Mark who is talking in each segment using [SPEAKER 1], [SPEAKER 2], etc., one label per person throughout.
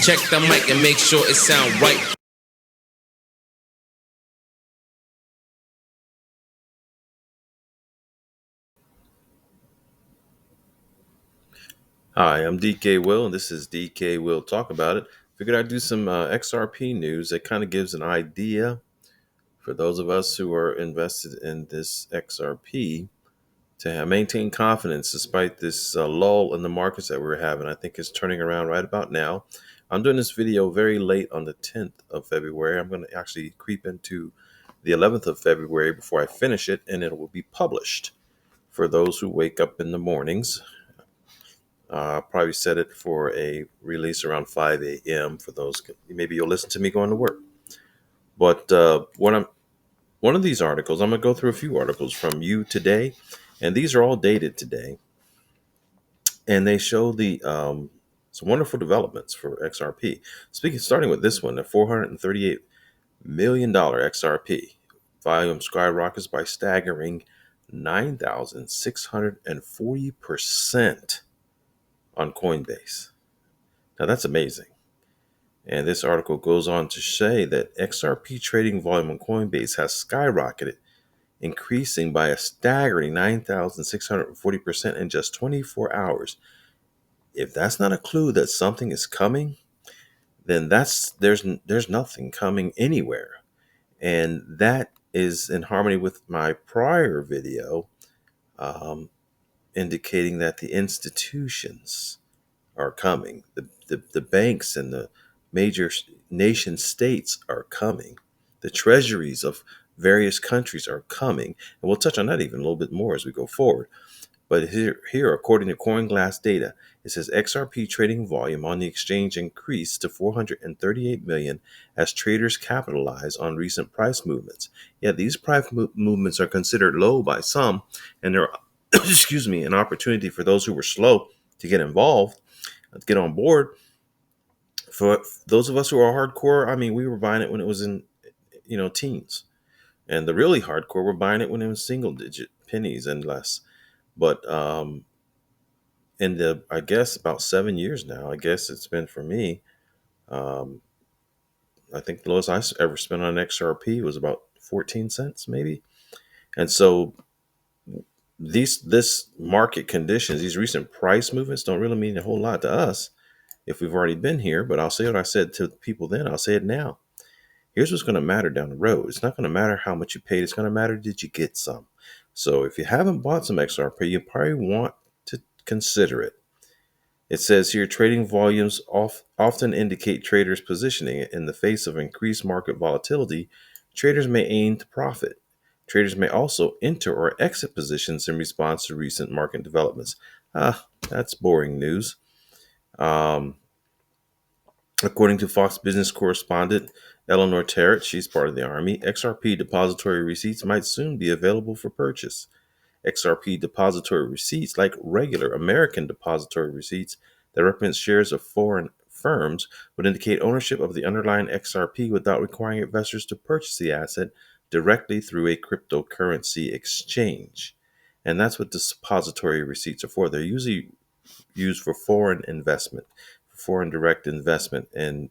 [SPEAKER 1] Check the mic and make sure it sound right.
[SPEAKER 2] Hi, I'm DKWILL, and this is DKWILL Talk About It. Figured I'd do some XRP news that kind of gives an idea for those of us who are invested in this XRP to maintain confidence despite this lull in the markets that we're having. I think it's turning around right about now. I'm doing this video very late on the 10th of February. I'm going to actually creep into the 11th of February before I finish it, and it will be published for those who wake up in the mornings. Probably set it for a release around 5 a.m. for those. Maybe you'll listen to me going to work. But one of these articles, I'm going to go through a few articles from U.Today, and these are all dated today, and they show some wonderful developments for XRP. Starting with this one, the $438 million XRP volume skyrockets by staggering 9,640% on Coinbase. Now that's amazing. And this article goes on to say that XRP trading volume on Coinbase has skyrocketed, increasing by a staggering 9,640% in just 24 hours. If that's not a clue that something is coming, then there's nothing coming anywhere. And that is in harmony with my prior video indicating that the institutions are coming. The banks and the major nation states are coming. The treasuries of various countries are coming. And we'll touch on that even a little bit more as we go forward. But here, according to CoinGlass data, it says XRP trading volume on the exchange increased to 438 million as traders capitalize on recent price movements. Yet these price movements are considered low by some, and they're an opportunity for those who were slow to get involved, to get on board. For those of us who are hardcore, I mean, we were buying it when it was in, teens, and the really hardcore were buying it when it was single digit pennies and less. But in I guess about 7 years now, I guess it's been for me. I think the lowest I ever spent on an XRP was about 14 cents, maybe. And so this market conditions, these recent price movements don't really mean a whole lot to us if we've already been here. But I'll say what I said to people then, I'll say it now. Here's what's going to matter down the road. It's not going to matter how much you paid. It's going to matter, did you get some? So if you haven't bought some XRP, you probably want to consider it. It says here, trading volumes often indicate traders' positioning. In the face of increased market volatility, traders may aim to profit. Traders may also enter or exit positions in response to recent market developments. That's boring news. According to Fox Business correspondent Eleanor Terrett, she's part of the Army, XRP depository receipts might soon be available for purchase. XRP depository receipts, like regular American depository receipts that represent shares of foreign firms, would indicate ownership of the underlying XRP without requiring investors to purchase the asset directly through a cryptocurrency exchange. And that's what depository receipts are for. They're usually used for foreign investment, foreign direct investment in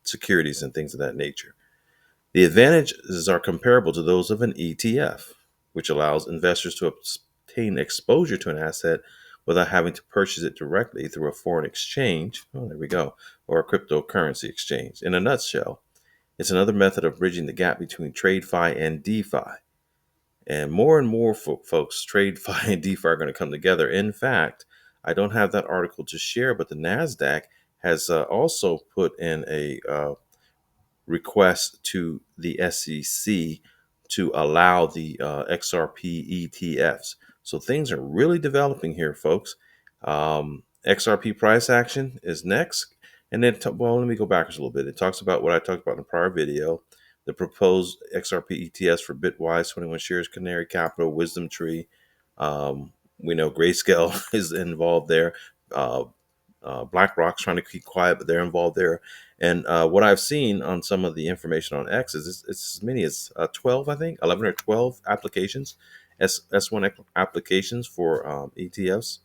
[SPEAKER 2] securities and things of that nature. The advantages are comparable to those of an ETF, which allows investors to obtain exposure to an asset without having to purchase it directly through a foreign exchange, there we go, or a cryptocurrency exchange. In a nutshell, it's another method of bridging the gap between TradeFi and DeFi. And more folks, TradeFi and DeFi are going to come together. In fact, I don't have that article to share, but the NASDAQ has also put in a request to the SEC to allow the XRP ETFs. So things are really developing here, folks. XRP price action is next. And then, let me go backwards a little bit. It talks about what I talked about in the prior video, the proposed XRP ETFs for Bitwise, 21 Shares, Canary Capital, Wisdom Tree. We know Grayscale is involved there. BlackRock's trying to keep quiet, but they're involved there. And what I've seen on some of the information on X is it's as many as 12, I think, 11 or 12 applications, S1 applications for ETFs.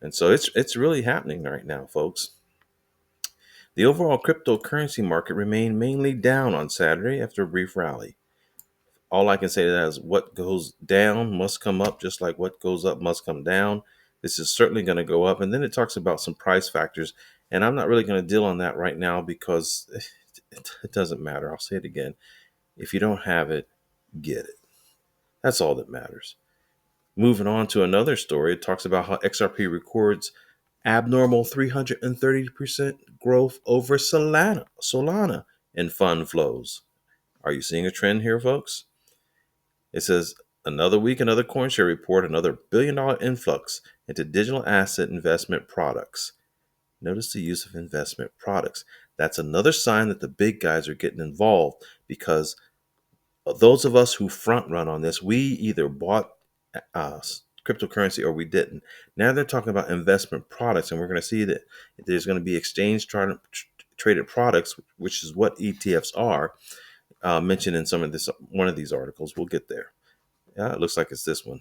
[SPEAKER 2] And so it's really happening right now, folks. The overall cryptocurrency market remained mainly down on Saturday after a brief rally. All I can say to that is what goes down must come up, just like what goes up must come down. This is certainly going to go up. And then it talks about some price factors. And I'm not really going to deal on that right now because it doesn't matter. I'll say it again. If you don't have it, get it. That's all that matters. Moving on to another story, it talks about how XRP records abnormal 330% growth over Solana in fund flows. Are you seeing a trend here, folks? It says another week, another coin share report, another $1 billion influx into digital asset investment products. Notice the use of investment products. That's another sign that the big guys are getting involved because those of us who front run on this, we either bought cryptocurrency or we didn't. Now they're talking about investment products, and we're going to see that there's going to be exchange traded products, which is what ETFs are, mentioned in one of these articles. We'll get there. Yeah, it looks like it's this one.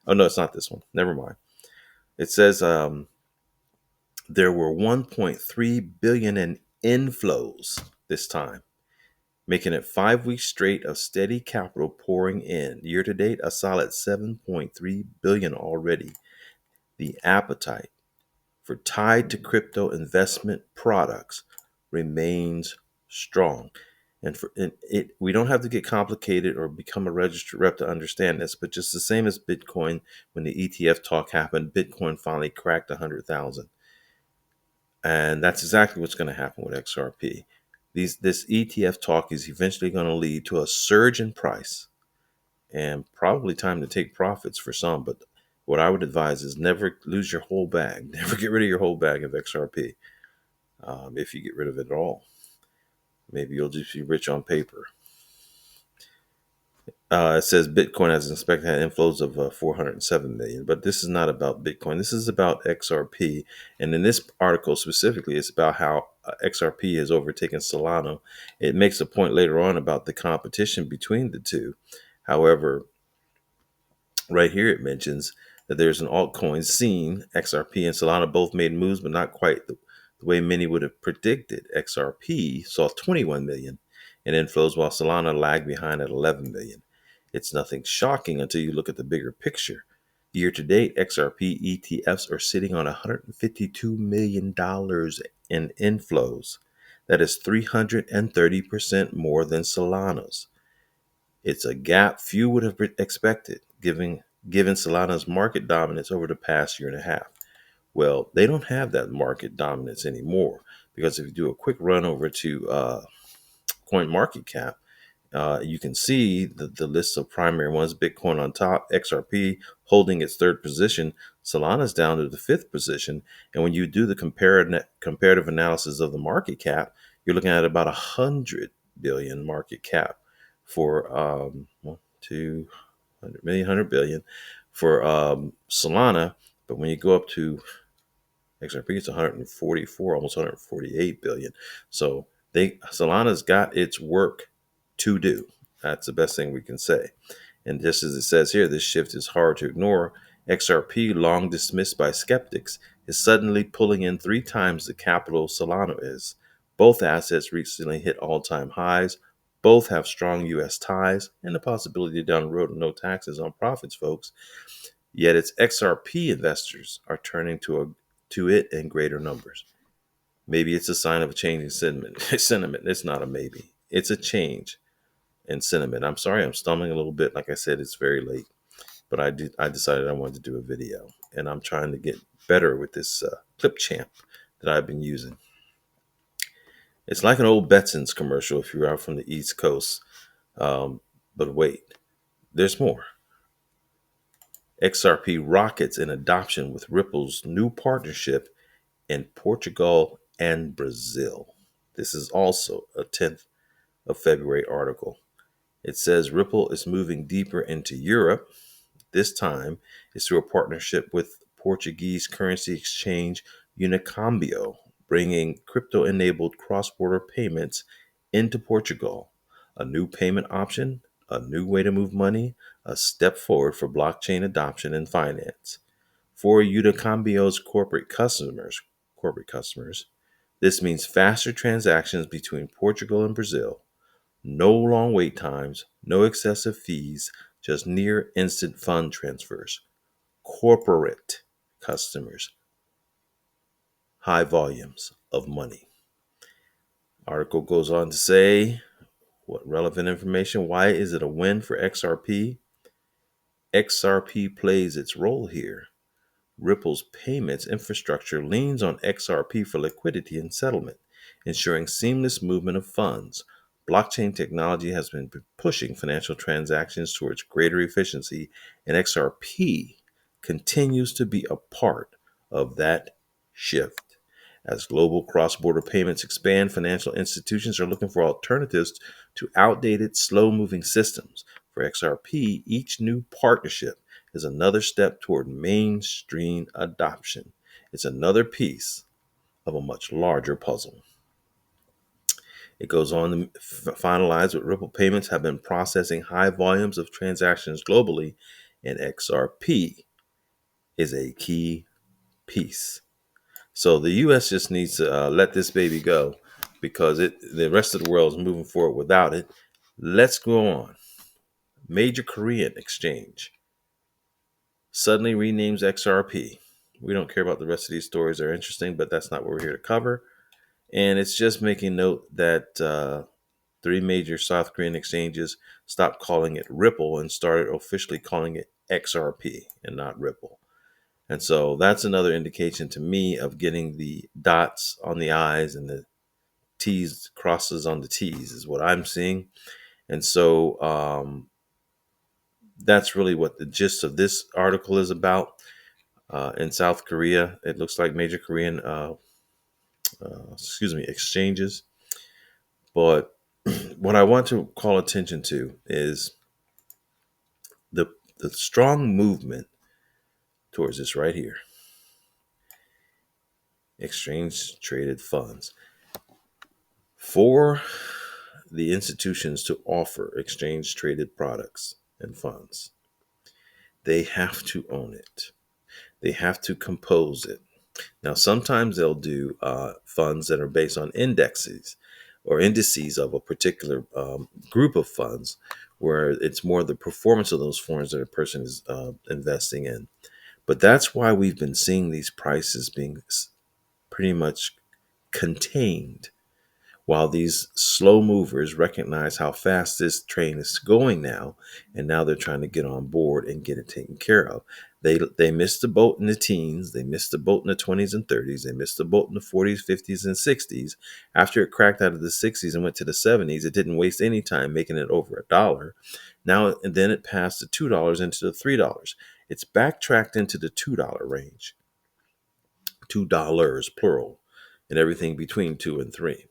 [SPEAKER 2] Oh no, it's not this one. Never mind. It says there were 1.3 billion in inflows this time, making it 5 weeks straight of steady capital pouring in. Year to date, a solid 7.3 billion already. The appetite for tied to crypto investment products remains strong. And we don't have to get complicated or become a registered rep to understand this, but just the same as Bitcoin, when the ETF talk happened, Bitcoin finally cracked 100,000. And that's exactly what's going to happen with XRP. This ETF talk is eventually going to lead to a surge in price and probably time to take profits for some. But what I would advise is never lose your whole bag. Never get rid of your whole bag of XRP. If you get rid of it at all, maybe you'll just be rich on paper. It says Bitcoin has inspected had inflows of 407 million, but this is not about Bitcoin. This is about XRP. And in this article specifically, it's about how XRP has overtaken Solana. It makes a point later on about the competition between the two. However, right here it mentions that there's an altcoin scene. XRP and Solana both made moves, but not quite the way many would have predicted. XRP saw 21 million in inflows, while Solana lagged behind at 11 million. It's nothing shocking until you look at the bigger picture. Year to date, XRP ETFs are sitting on $152 million in inflows. That is 330% more than Solana's. It's a gap few would have expected, given Solana's market dominance over the past year and a half. Well, they don't have that market dominance anymore, because if you do a quick run over to CoinMarketCap, you can see the list of primary ones. Bitcoin on top, XRP holding its third position, Solana's down to the fifth position. And when you do the comparative analysis of the market cap, you're looking at about 100 billion market cap for 200 million, 100 billion for Solana. But when you go up to XRP, it's 144, almost 148 billion. So Solana's got its work to do. That's the best thing we can say. And just as it says here, this shift is hard to ignore. XRP, long dismissed by skeptics, is suddenly pulling in 3 times the capital Solana is. Both assets recently hit all-time highs. Both have strong U.S. ties and the possibility down the road of no taxes on profits, folks. Yet its XRP investors are turning to it in greater numbers. Maybe it's a sign of a change in sentiment. It's not a maybe. It's a change in sentiment. I'm sorry, I'm stumbling a little bit. Like I said, it's very late, but I decided I wanted to do a video, and I'm trying to get better with this Clipchamp that I've been using. It's like an old Betson's commercial if you're out from the East Coast. But wait, there's more. XRP rockets in adoption with Ripple's new partnership in Portugal and Brazil. This is also a 10th of February article. It says Ripple is moving deeper into Europe. This time is through a partnership with Portuguese currency exchange Unicambio, bringing crypto-enabled cross-border payments into Portugal. A new payment option, a new way to move money, a step forward for blockchain adoption and finance. For Unicambio's corporate customers, This means faster transactions between Portugal and Brazil. No long wait times, no excessive fees, just near instant fund transfers. Corporate customers, high volumes of money. Article goes on to say, what relevant information? Why is it a win for XRP? XRP plays its role here. Ripple's payments infrastructure leans on XRP for liquidity and settlement, ensuring seamless movement of funds. Blockchain technology has been pushing financial transactions towards greater efficiency, and XRP continues to be a part of that shift. As global cross-border payments expand, financial institutions are looking for alternatives to outdated, slow-moving systems. For XRP, each new partnership is another step toward mainstream adoption. It's another piece of a much larger puzzle. It goes on to finalize with Ripple payments have been processing high volumes of transactions globally, and XRP is a key piece. So the U.S. just needs to let this baby go because the rest of the world is moving forward without it. Let's go on. Major Korean exchange suddenly renames XRP. We don't care about the rest of these stories. They're interesting, but that's not what we're here to cover. And it's just making note that 3 major South Korean exchanges stopped calling it Ripple and started officially calling it XRP and not Ripple. And so that's another indication to me of getting the dots on the I's and the T's crosses on the T's is what I'm seeing. And so that's really what the gist of this article is about. In South Korea, it looks like major Korean, exchanges. But what I want to call attention to is the strong movement towards this right here. Exchange traded funds. For the institutions to offer exchange traded products and funds, they have to own it. They have to compose it. Now, sometimes they'll do funds that are based on indices of a particular group of funds, where it's more the performance of those funds that a person is investing in. But that's why we've been seeing these prices being pretty much contained, while these slow movers recognize how fast this train is going now, and now they're trying to get on board and get it taken care of. They missed the boat in the teens, they missed the boat in the 20s and 30s, they missed the boat in the 40s, 50s, and 60s. After it cracked out of the 60s and went to the 70s, it didn't waste any time making it over $1. Now and then it passed the $2 into the $3. It's backtracked into the $2 range. $2 plural, and everything between 2 and 3.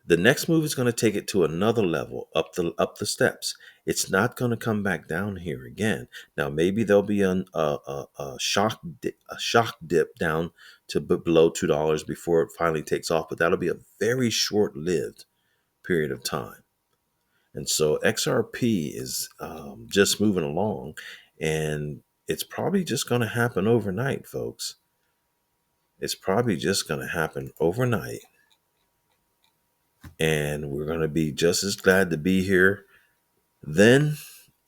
[SPEAKER 2] The next move is going to take it to another level, up the steps. It's not going to come back down here again. Now, maybe there'll be a shock dip down to below $2 before it finally takes off, but that'll be a very short-lived period of time. And so XRP is just moving along, and it's probably just going to happen overnight, folks. It's probably just going to happen overnight. And we're going to be just as glad to be here then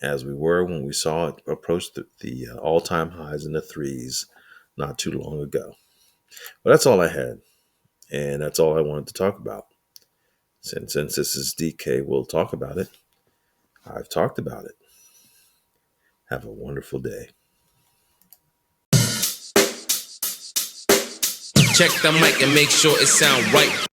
[SPEAKER 2] as we were when we saw it approach the all-time highs in the 3s not too long ago. But that's all I had. And that's all I wanted to talk about. Since this is DK, we'll talk about it. I've talked about it. Have a wonderful day.
[SPEAKER 1] Check the mic and make sure it sound right.